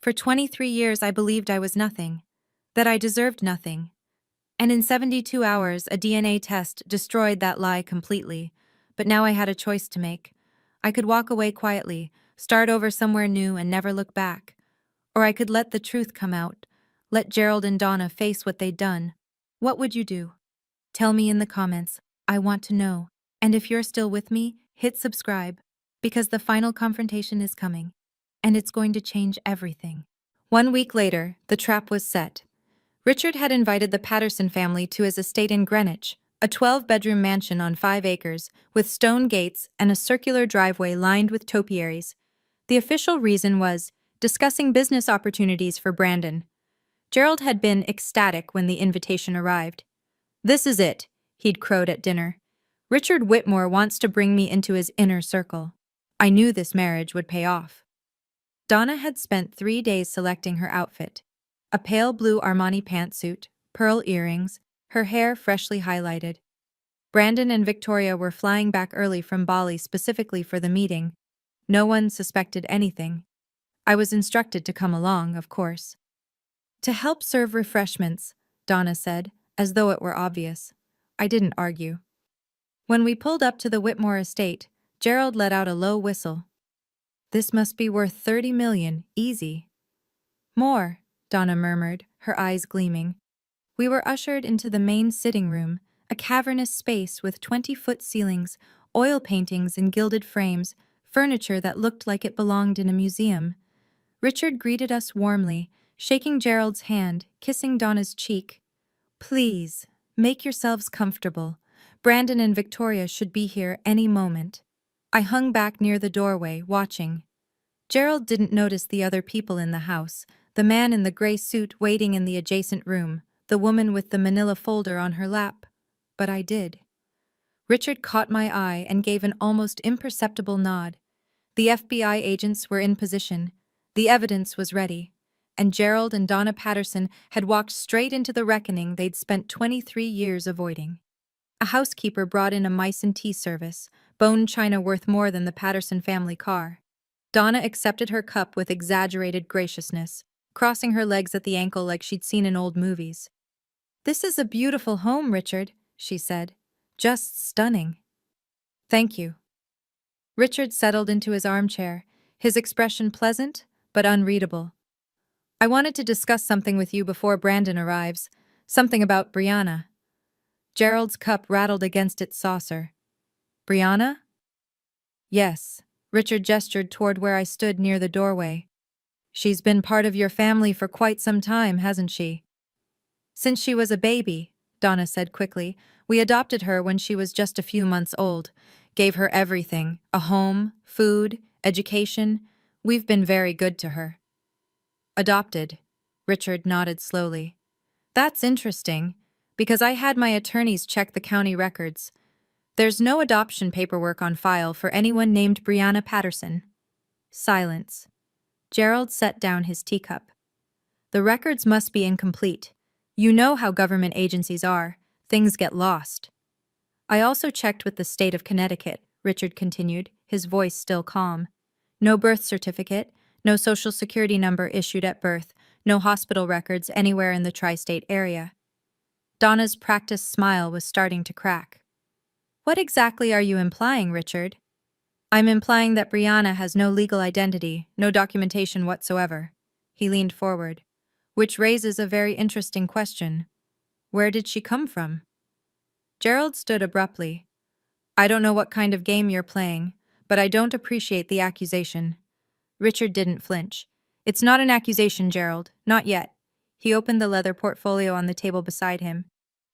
For 23 years I believed I was nothing, that I deserved nothing. And in 72 hours, a DNA test destroyed that lie completely. But now I had a choice to make. I could walk away quietly, start over somewhere new and never look back. Or I could let the truth come out, let Gerald and Donna face what they'd done. What would you do? Tell me in the comments. I want to know. And if you're still with me, hit subscribe, because the final confrontation is coming, and it's going to change everything. 1 week later, the trap was set. Richard had invited the Patterson family to his estate in Greenwich, a 12-bedroom mansion on 5 acres, with stone gates and a circular driveway lined with topiaries. The official reason was discussing business opportunities for Brandon. Gerald had been ecstatic when the invitation arrived. "This is it," he'd crowed at dinner. "Richard Whitmore wants to bring me into his inner circle." I knew this marriage would pay off. Donna had spent 3 days selecting her outfit. A pale blue Armani pantsuit, pearl earrings, her hair freshly highlighted. Brandon and Victoria were flying back early from Bali specifically for the meeting. No one suspected anything. I was instructed to come along, of course. "To help serve refreshments," Donna said, as though it were obvious. I didn't argue. When we pulled up to the Whitmore estate, Gerald let out a low whistle. "This must be worth 30 million, easy." "More," Donna murmured, her eyes gleaming. We were ushered into the main sitting room, a cavernous space with 20-foot ceilings, oil paintings in gilded frames, furniture that looked like it belonged in a museum. Richard greeted us warmly, shaking Gerald's hand, kissing Donna's cheek. "Please, make yourselves comfortable. Brandon and Victoria should be here any moment." I hung back near the doorway, watching. Gerald didn't notice the other people in the house, the man in the gray suit waiting in the adjacent room, the woman with the manila folder on her lap. But I did. Richard caught my eye and gave an almost imperceptible nod. The FBI agents were in position. The evidence was ready. And Gerald and Donna Patterson had walked straight into the reckoning they'd spent 23 years avoiding. A housekeeper brought in a mice and tea service, bone china worth more than the Patterson family car. Donna accepted her cup with exaggerated graciousness, crossing her legs at the ankle like she'd seen in old movies. "This is a beautiful home, Richard," she said. "Just stunning." "Thank you." Richard settled into his armchair, his expression pleasant but unreadable. "I wanted to discuss something with you before Brandon arrives. Something about Brianna." Gerald's cup rattled against its saucer. "Brianna?" "Yes." Richard gestured toward where I stood near the doorway. "She's been part of your family for quite some time, hasn't she?" "Since she was a baby," Donna said quickly. "We adopted her when she was just a few months old. Gave her everything, a home, food, education. We've been very good to her." "Adopted," Richard nodded slowly. "That's interesting, because I had my attorneys check the county records. There's no adoption paperwork on file for anyone named Brianna Patterson." Silence. Gerald set down his teacup. "The records must be incomplete. You know how government agencies are. Things get lost." "I also checked with the state of Connecticut," Richard continued, his voice still calm. "No birth certificate, no social security number issued at birth, no hospital records anywhere in the tri-state area." Donna's practiced smile was starting to crack. "What exactly are you implying, Richard?" "I'm implying that Brianna has no legal identity, no documentation whatsoever." He leaned forward. "Which raises a very interesting question. Where did she come from?" Gerald stood abruptly. "I don't know what kind of game you're playing, but I don't appreciate the accusation." Richard didn't flinch. "It's not an accusation, Gerald. Not yet." He opened the leather portfolio on the table beside him.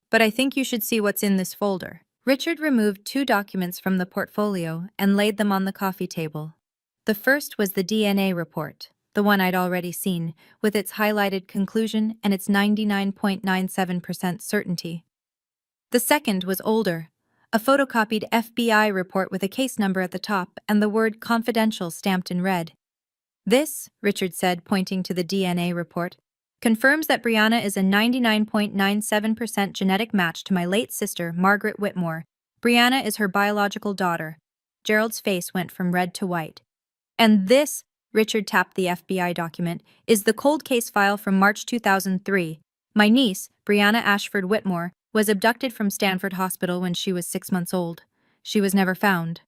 "But I think you should see what's in this folder." Richard removed 2 documents from the portfolio and laid them on the coffee table. The first was the DNA report, the one I'd already seen, with its highlighted conclusion and its 99.97% certainty. The second was older, a photocopied FBI report with a case number at the top and the word confidential stamped in red. "This," Richard said, pointing to the DNA report, "confirms that Brianna is a 99.97% genetic match to my late sister, Margaret Whitmore. Brianna is her biological daughter." Gerald's face went from red to white. "And this," Richard tapped the FBI document, "is the cold case file from March 2003. My niece, Brianna Ashford Whitmore, was abducted from Stanford Hospital when she was 6 months old. She was never found."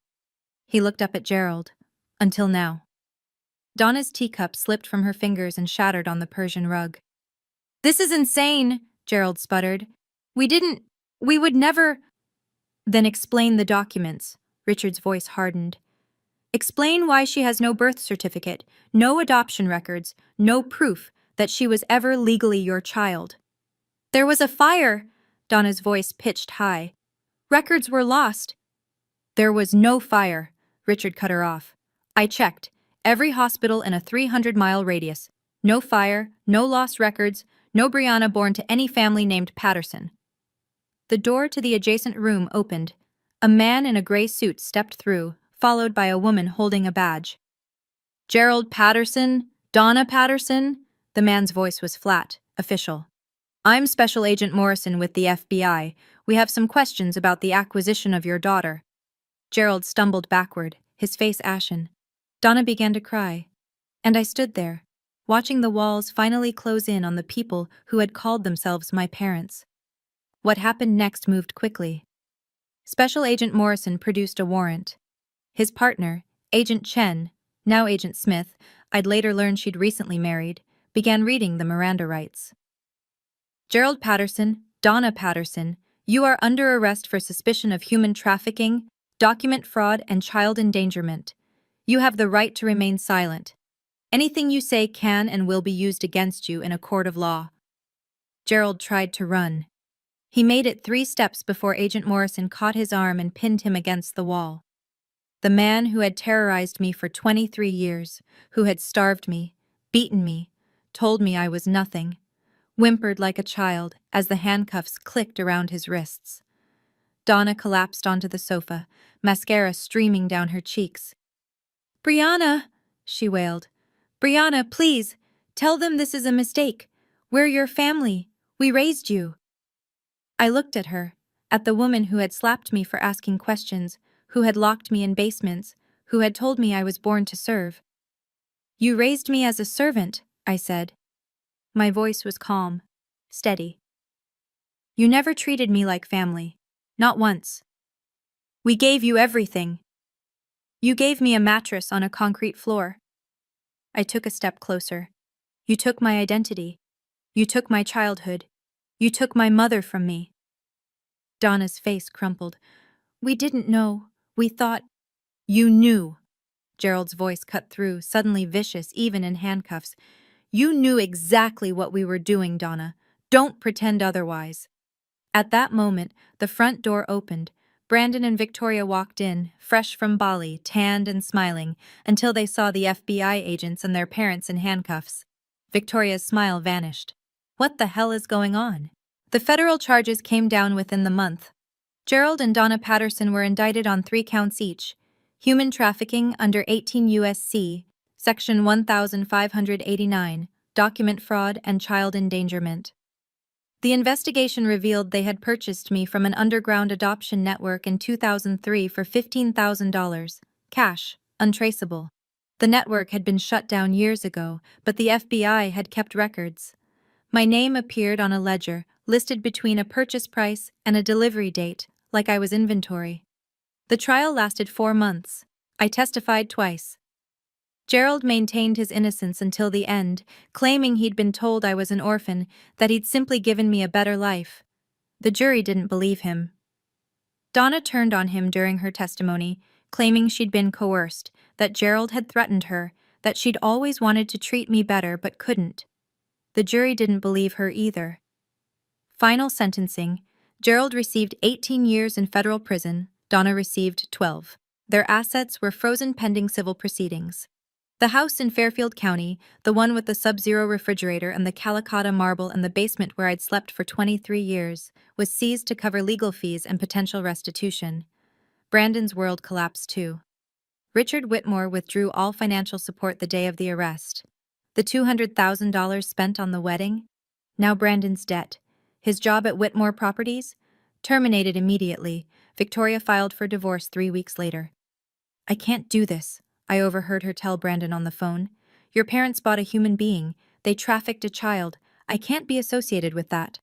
He looked up at Gerald. "Until now." Donna's teacup slipped from her fingers and shattered on the Persian rug. "This is insane," Gerald sputtered. We would never—" "Then explain the documents." Richard's voice hardened. "Explain why she has no birth certificate, no adoption records, no proof that she was ever legally your child." "There was a fire," Donna's voice pitched high. "Records were lost." "There was no fire," Richard cut her off. "I checked. Every hospital in a 300-mile radius. No fire, no lost records, no Brianna born to any family named Patterson." The door to the adjacent room opened. A man in a gray suit stepped through, followed by a woman holding a badge. "Gerald Patterson? Donna Patterson?" The man's voice was flat, official. "I'm Special Agent Morrison with the FBI. We have some questions about the acquisition of your daughter." Gerald stumbled backward, his face ashen. Donna began to cry. And I stood there, watching the walls finally close in on the people who had called themselves my parents. What happened next moved quickly. Special Agent Morrison produced a warrant. His partner, Agent Chen, now Agent Smith, I'd later learn she'd recently married, began reading the Miranda rights. "Gerald Patterson, Donna Patterson, you are under arrest for suspicion of human trafficking, document fraud, and child endangerment. You have the right to remain silent. Anything you say can and will be used against you in a court of law." Gerald tried to run. He made it 3 steps before Agent Morrison caught his arm and pinned him against the wall. The man who had terrorized me for 23 years, who had starved me, beaten me, told me I was nothing, whimpered like a child as the handcuffs clicked around his wrists. Donna collapsed onto the sofa, mascara streaming down her cheeks. "Brianna," she wailed. "Brianna, please, tell them this is a mistake. We're your family. We raised you." I looked at her, at the woman who had slapped me for asking questions, who had locked me in basements, who had told me I was born to serve. "You raised me as a servant," I said. My voice was calm, steady. You never treated me like family. Not once. We gave you everything. You gave me a mattress on a concrete floor. I took a step closer. You took my identity. You took my childhood. You took my mother from me. Donna's face crumpled. We didn't know. We thought. You knew. Gerald's voice cut through, suddenly vicious, even in handcuffs. You knew exactly what we were doing, Donna. Don't pretend otherwise. At that moment, the front door opened. Brandon and Victoria walked in, fresh from Bali, tanned and smiling, until they saw the FBI agents and their parents in handcuffs. Victoria's smile vanished. What the hell is going on? The federal charges came down within the month. Gerald and Donna Patterson were indicted on 3 counts each: human trafficking under 18 U.S.C., Section 1589, document fraud, and child endangerment. The investigation revealed they had purchased me from an underground adoption network in 2003 for $15,000, cash, untraceable. The network had been shut down years ago, but the FBI had kept records. My name appeared on a ledger, listed between a purchase price and a delivery date, like I was inventory. The trial lasted 4 months. I testified twice. Gerald maintained his innocence until the end, claiming he'd been told I was an orphan, that he'd simply given me a better life. The jury didn't believe him. Donna turned on him during her testimony, claiming she'd been coerced, that Gerald had threatened her, that she'd always wanted to treat me better but couldn't. The jury didn't believe her either. Final sentencing: Gerald received 18 years in federal prison, Donna received 12. Their assets were frozen pending civil proceedings. The house in Fairfield County, the one with the Sub-Zero refrigerator and the Calicotta marble and the basement where I'd slept for 23 years, was seized to cover legal fees and potential restitution. Brandon's world collapsed too. Richard Whitmore withdrew all financial support the day of the arrest. The $200,000 spent on the wedding? Now Brandon's debt. His job at Whitmore Properties? Terminated immediately. Victoria filed for divorce 3 weeks later. I can't do this, I overheard her tell Brandon on the phone. Your parents bought a human being. They trafficked a child. I can't be associated with that.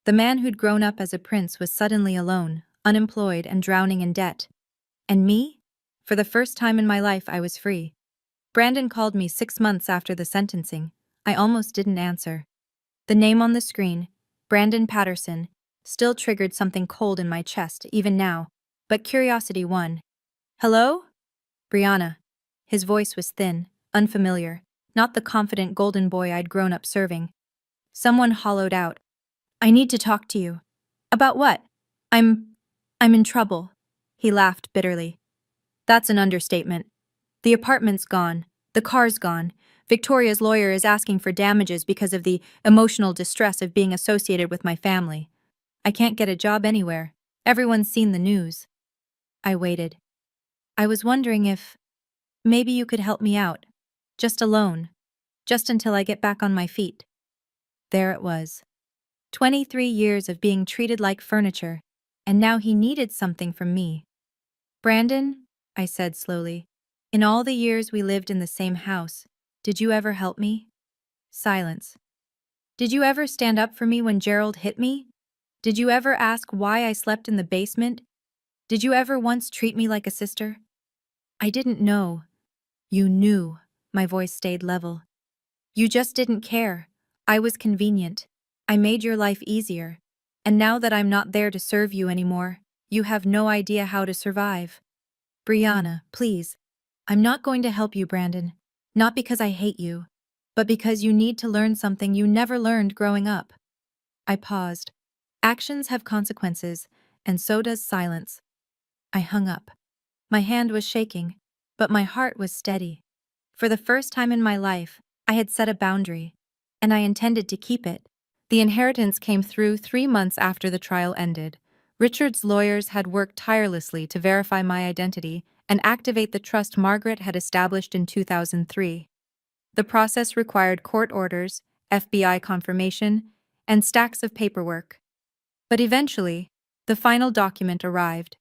The man who'd grown up as a prince was suddenly alone, unemployed, and drowning in debt. And me? For the first time in my life, I was free. Brandon called me 6 months after the sentencing. I almost didn't answer. The name on the screen, Brandon Patterson, still triggered something cold in my chest, even now. But curiosity won. Hello? Brianna. His voice was thin, unfamiliar, not the confident golden boy I'd grown up serving. Someone hollowed out. I need to talk to you. About what? I'm in trouble. He laughed bitterly. That's an understatement. The apartment's gone. The car's gone. Victoria's lawyer is asking for damages because of the emotional distress of being associated with my family. I can't get a job anywhere. Everyone's seen the news. I waited. I was wondering if maybe you could help me out. Just a loan. Just until I get back on my feet. There it was. 23 years of being treated like furniture, and now he needed something from me. Brandon, I said slowly, in all the years we lived in the same house, did you ever help me? Silence. Did you ever stand up for me when Gerald hit me? Did you ever ask why I slept in the basement? Did you ever once treat me like a sister? I didn't know. You knew. My voice stayed level. You just didn't care. I was convenient. I made your life easier. And now that I'm not there to serve you anymore, you have no idea how to survive. Brianna, please. I'm not going to help you, Brandon. Not because I hate you, but because you need to learn something you never learned growing up. I paused. Actions have consequences, and so does silence. I hung up. My hand was shaking, but my heart was steady. For the first time in my life, I had set a boundary, and I intended to keep it. The inheritance came through 3 months after the trial ended. Richard's lawyers had worked tirelessly to verify my identity and activate the trust Margaret had established in 2003. The process required court orders, FBI confirmation, and stacks of paperwork. But eventually, the final document arrived.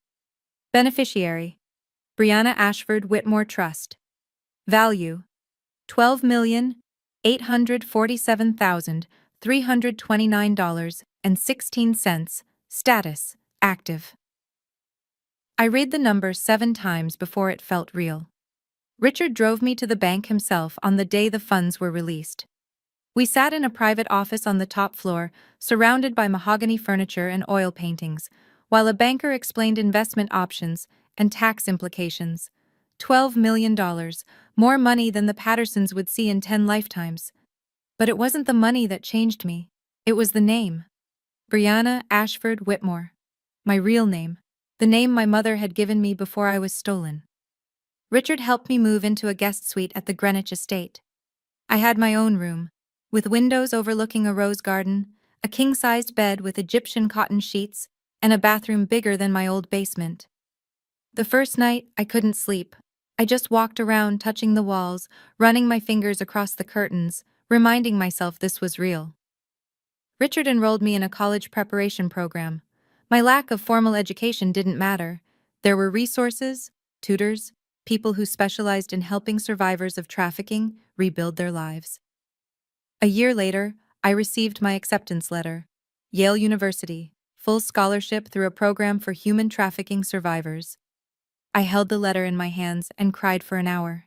Beneficiary: Brianna Ashford Whitmore Trust. Value: $12,847,329.80. $1.16. Status: active. I read the number 7 times before it felt real. Richard drove me to the bank himself on the day the funds were released. We sat in a private office on the top floor, surrounded by mahogany furniture and oil paintings, while a banker explained investment options and tax implications. $12 million, more money than the Pattersons would see in 10 lifetimes. But it wasn't the money that changed me. It was the name. Brianna Ashford Whitmore. My real name. The name my mother had given me before I was stolen. Richard helped me move into a guest suite at the Greenwich estate. I had my own room, with windows overlooking a rose garden, a king-sized bed with Egyptian cotton sheets, and a bathroom bigger than my old basement. The first night, I couldn't sleep. I just walked around touching the walls, running my fingers across the curtains, reminding myself this was real. Richard enrolled me in a college preparation program. My lack of formal education didn't matter. There were resources, tutors, people who specialized in helping survivors of trafficking rebuild their lives. A year later, I received my acceptance letter. Yale University, full scholarship through a program for human trafficking survivors. I held the letter in my hands and cried for an hour.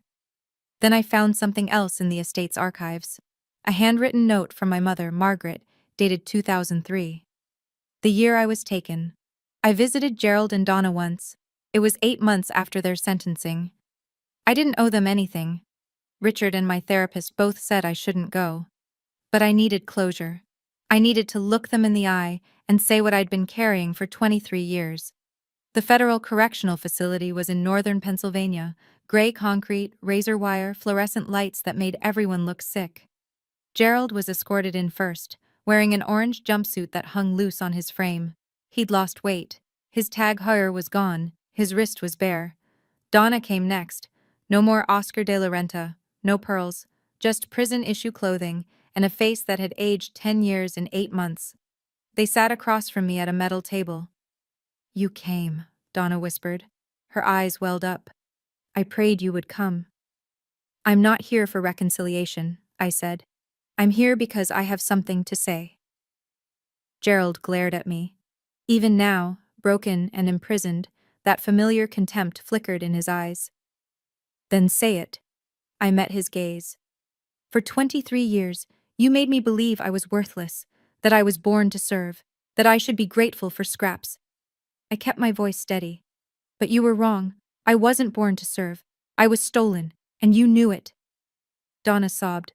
Then I found something else in the estate's archives. A handwritten note from my mother, Margaret, dated 2003. The year I was taken. I visited Gerald and Donna once. It was 8 months after their sentencing. I didn't owe them anything. Richard and my therapist both said I shouldn't go. But I needed closure. I needed to look them in the eye and say what I'd been carrying for 23 years. The Federal Correctional Facility was in northern Pennsylvania, gray concrete, razor wire, fluorescent lights that made everyone look sick. Gerald was escorted in first, wearing an orange jumpsuit that hung loose on his frame. He'd lost weight. His tag heuer was gone, his wrist was bare. Donna came next. No more Oscar de la Renta, no pearls, just prison-issue clothing, and a face that had aged 10 years in 8 months. They sat across from me at a metal table. "You came," Donna whispered. Her eyes welled up. "I prayed you would come." "I'm not here for reconciliation," I said. "I'm here because I have something to say." Gerald glared at me. Even now, broken and imprisoned, that familiar contempt flickered in his eyes. "Then say it." I met his gaze. "For 23 years, you made me believe I was worthless, that I was born to serve, that I should be grateful for scraps." I kept my voice steady. "But you were wrong. I wasn't born to serve. I was stolen, and you knew it." Donna sobbed.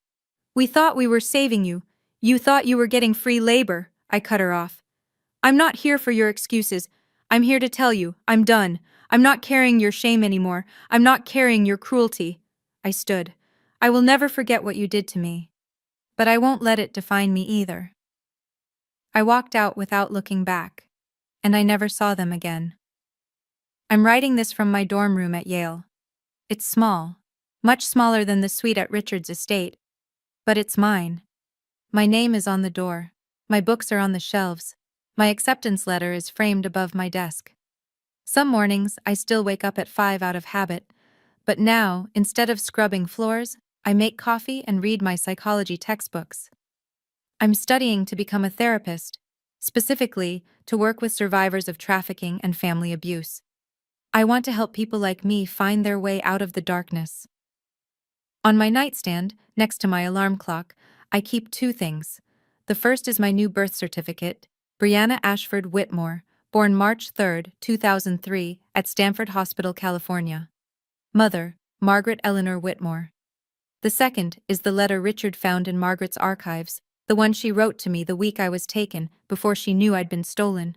"We thought we were saving you. You thought you were getting free labor," I cut her off. "I'm not here for your excuses. I'm here to tell you, I'm done. I'm not carrying your shame anymore. I'm not carrying your cruelty." I stood. "I will never forget what you did to me. But I won't let it define me either." I walked out without looking back, and I never saw them again. I'm writing this from my dorm room at Yale. It's small, much smaller than the suite at Richard's estate, but it's mine. My name is on the door. My books are on the shelves. My acceptance letter is framed above my desk. Some mornings, I still wake up at 5 out of habit, but now, instead of scrubbing floors, I make coffee and read my psychology textbooks. I'm studying to become a therapist, specifically to work with survivors of trafficking and family abuse. I want to help people like me find their way out of the darkness. On my nightstand, next to my alarm clock, I keep 2 things. The first is my new birth certificate, Brianna Ashford Whitmore, born March 3, 2003, at Stanford Hospital, California. Mother, Margaret Eleanor Whitmore. The second is the letter Richard found in Margaret's archives, the one she wrote to me the week I was taken, before she knew I'd been stolen.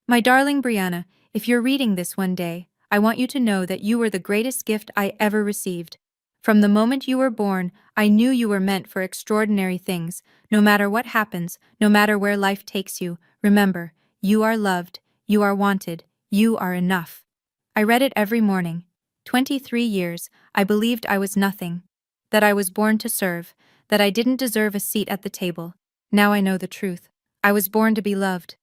"My darling Brianna, if you're reading this one day, I want you to know that you were the greatest gift I ever received. From the moment you were born, I knew you were meant for extraordinary things. No matter what happens, no matter where life takes you, remember, you are loved, you are wanted, you are enough." I read it every morning. 23 years, I believed I was nothing, that I was born to serve, that I didn't deserve a seat at the table. Now I know the truth. I was born to be loved.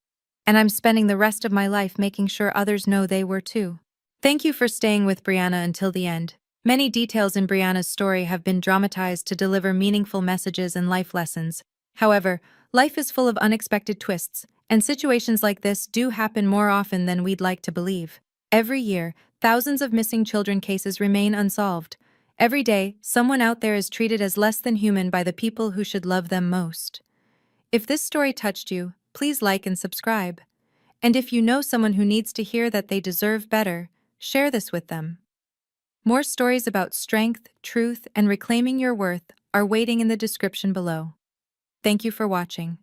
And I'm spending the rest of my life making sure others know they were too. Thank you for staying with Brianna until the end. Many details in Brianna's story have been dramatized to deliver meaningful messages and life lessons. However, Life is full of unexpected twists, and situations like this do happen more often than we'd like to believe. Every year, thousands of missing children cases remain unsolved. Every day, someone out there is treated as less than human by the people who should love them most. If this story touched you, please like and subscribe. And if you know someone who needs to hear that they deserve better, share this with them. More stories about strength, truth, and reclaiming your worth are waiting in the description below. Thank you for watching.